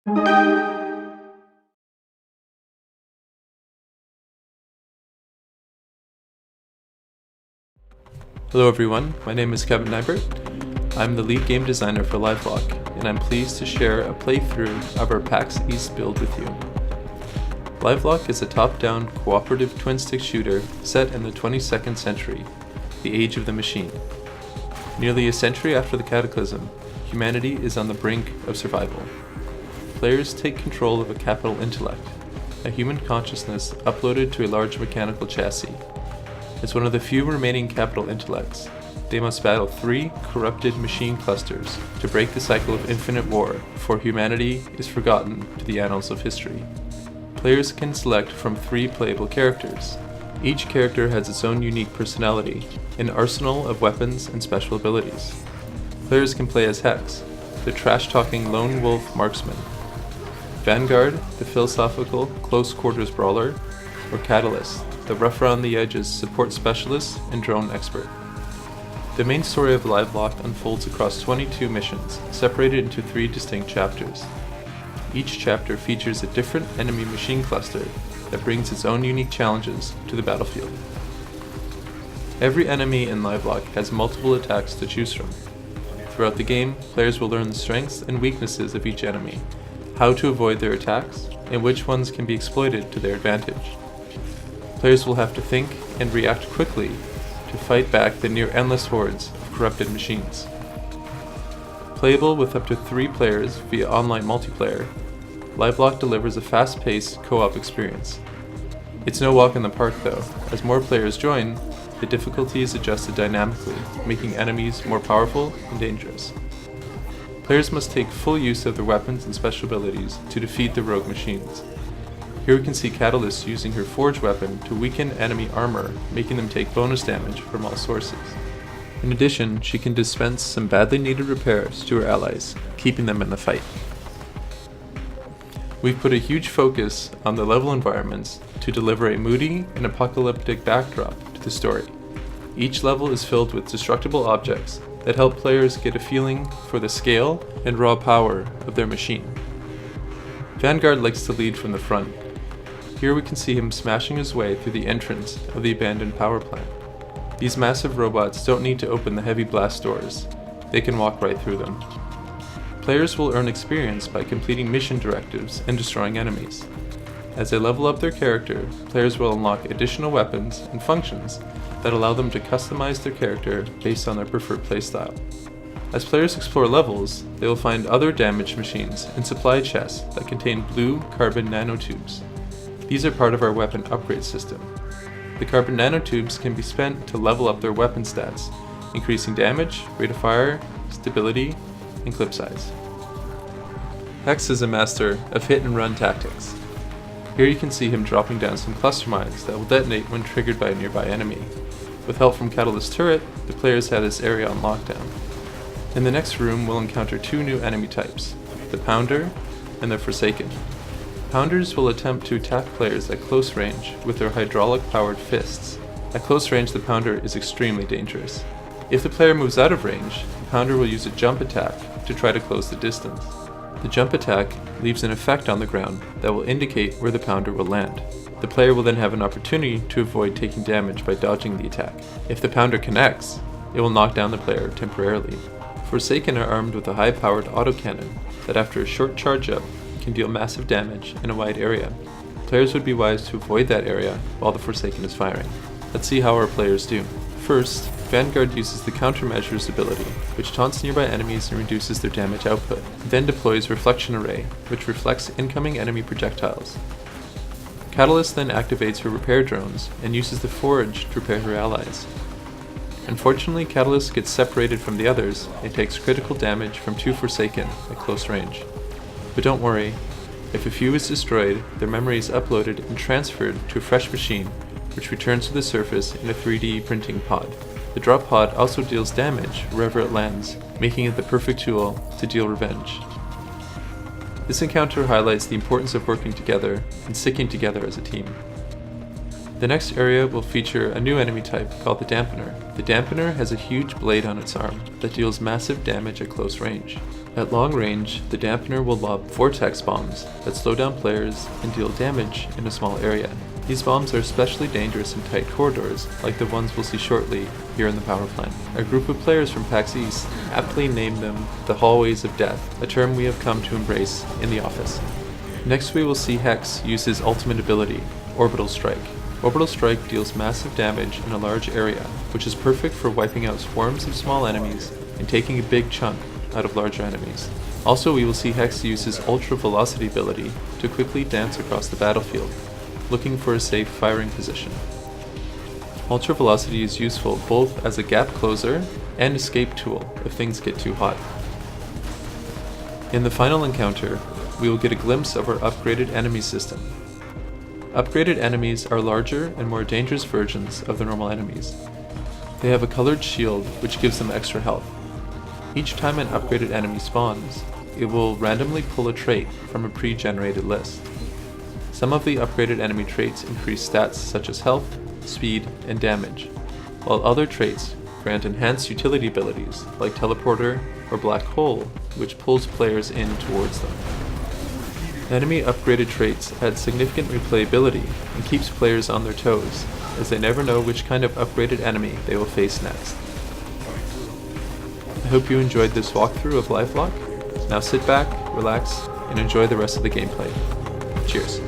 Hello everyone, my name is Kevin Nybert. I'm the lead game designer for Livelock, and I'm pleased to share a playthrough of our PAX East build with you. Livelock is a top-down cooperative twin-stick shooter set in the 22nd century, the age of the machine. Nearly a century after the Cataclysm, humanity is on the brink of survival. Players take control of a capital intellect, a human consciousness uploaded to a large mechanical chassis. As one of the few remaining capital intellects, they must battle 3 corrupted machine clusters to break the cycle of infinite war before humanity is forgotten to the annals of history. Players can select from 3 playable characters. Each character has its own unique personality, an arsenal of weapons and special abilities. Players can play as Hex, the trash-talking lone wolf marksman, Vanguard, the philosophical close-quarters brawler, or Catalyst, the rough-around-the-edges support specialist and drone expert. The main story of Livelock unfolds across 22 missions, separated into 3 distinct chapters. Each chapter features a different enemy machine cluster that brings its own unique challenges to the battlefield. Every enemy in Livelock has multiple attacks to choose from. Throughout the game, players will learn the strengths and weaknesses of each enemy, how to avoid their attacks, and which ones can be exploited to their advantage. Players will have to think and react quickly to fight back the near-endless hordes of corrupted machines. Playable with up to 3 players via online multiplayer, Livelock delivers a fast-paced co-op experience. It's no walk in the park though. As more players join, the difficulty is adjusted dynamically, making enemies more powerful and dangerous. Players must take full use of their weapons and special abilities to defeat the rogue machines. Here we can see Catalyst using her forge weapon to weaken enemy armor, making them take bonus damage from all sources. In addition, she can dispense some badly needed repairs to her allies, keeping them in the fight. We've put a huge focus on the level environments to deliver a moody and apocalyptic backdrop to the story. Each level is filled with destructible objects that help players get a feeling for the scale and raw power of their machine. Vanguard likes to lead from the front. Here we can see him smashing his way through the entrance of the abandoned power plant. These massive robots don't need to open the heavy blast doors. They can walk right through them. Players will earn experience by completing mission directives and destroying enemies. As they level up their character, players will unlock additional weapons and functions that allow them to customize their character based on their preferred playstyle. As players explore levels, they will find other damaged machines and supply chests that contain blue carbon nanotubes. These are part of our weapon upgrade system. The carbon nanotubes can be spent to level up their weapon stats, increasing damage, rate of fire, stability, and clip size. Hex is a master of hit-and-run tactics. Here you can see him dropping down some cluster mines that will detonate when triggered by a nearby enemy. With help from Catalyst Turret, the players have this area on lockdown. In the next room, we'll encounter 2 new enemy types, the Pounder and the Forsaken. Pounders will attempt to attack players at close range with their hydraulic-powered fists. At close range, the Pounder is extremely dangerous. If the player moves out of range, the Pounder will use a jump attack to try to close the distance. The jump attack leaves an effect on the ground that will indicate where the Pounder will land. The player will then have an opportunity to avoid taking damage by dodging the attack. If the Pounder connects, it will knock down the player temporarily. Forsaken are armed with a high-powered autocannon that after a short charge-up can deal massive damage in a wide area. Players would be wise to avoid that area while the Forsaken is firing. Let's see how our players do. First, Vanguard uses the Countermeasures ability, which taunts nearby enemies and reduces their damage output. Then deploys Reflection Array, which reflects incoming enemy projectiles. Catalyst then activates her repair drones and uses the Forge to repair her allies. Unfortunately, Catalyst gets separated from the others and takes critical damage from 2 Forsaken at close range. But don't worry, if a few is destroyed, their memory is uploaded and transferred to a fresh machine, which returns to the surface in a 3D printing pod. The drop pod also deals damage wherever it lands, making it the perfect tool to deal revenge. This encounter highlights the importance of working together and sticking together as a team. The next area will feature a new enemy type called the Dampener. The Dampener has a huge blade on its arm that deals massive damage at close range. At long range, the dampener will lob vortex bombs that slow down players and deal damage in a small area. These bombs are especially dangerous in tight corridors, like the ones we'll see shortly here in the power plant. A group of players from PAX East aptly named them the Hallways of Death, a term we have come to embrace in the office. Next we will see Hex use his ultimate ability, Orbital Strike. Orbital Strike deals massive damage in a large area, which is perfect for wiping out swarms of small enemies and taking a big chunk out of larger enemies. Also, we will see Hex use his Ultra Velocity ability to quickly dance across the battlefield, looking for a safe firing position. Ultra Velocity is useful both as a gap closer and escape tool if things get too hot. In the final encounter, we will get a glimpse of our upgraded enemy system. Upgraded enemies are larger and more dangerous versions of the normal enemies. They have a colored shield which gives them extra health. Each time an upgraded enemy spawns, it will randomly pull a trait from a pre-generated list. Some of the upgraded enemy traits increase stats such as health, speed, and damage, while other traits grant enhanced utility abilities like teleporter or black hole, which pulls players in towards them. Enemy upgraded traits add significant replayability and keeps players on their toes, as they never know which kind of upgraded enemy they will face next. I hope you enjoyed this walkthrough of Livelock. Now sit back, relax, and enjoy the rest of the gameplay. Cheers.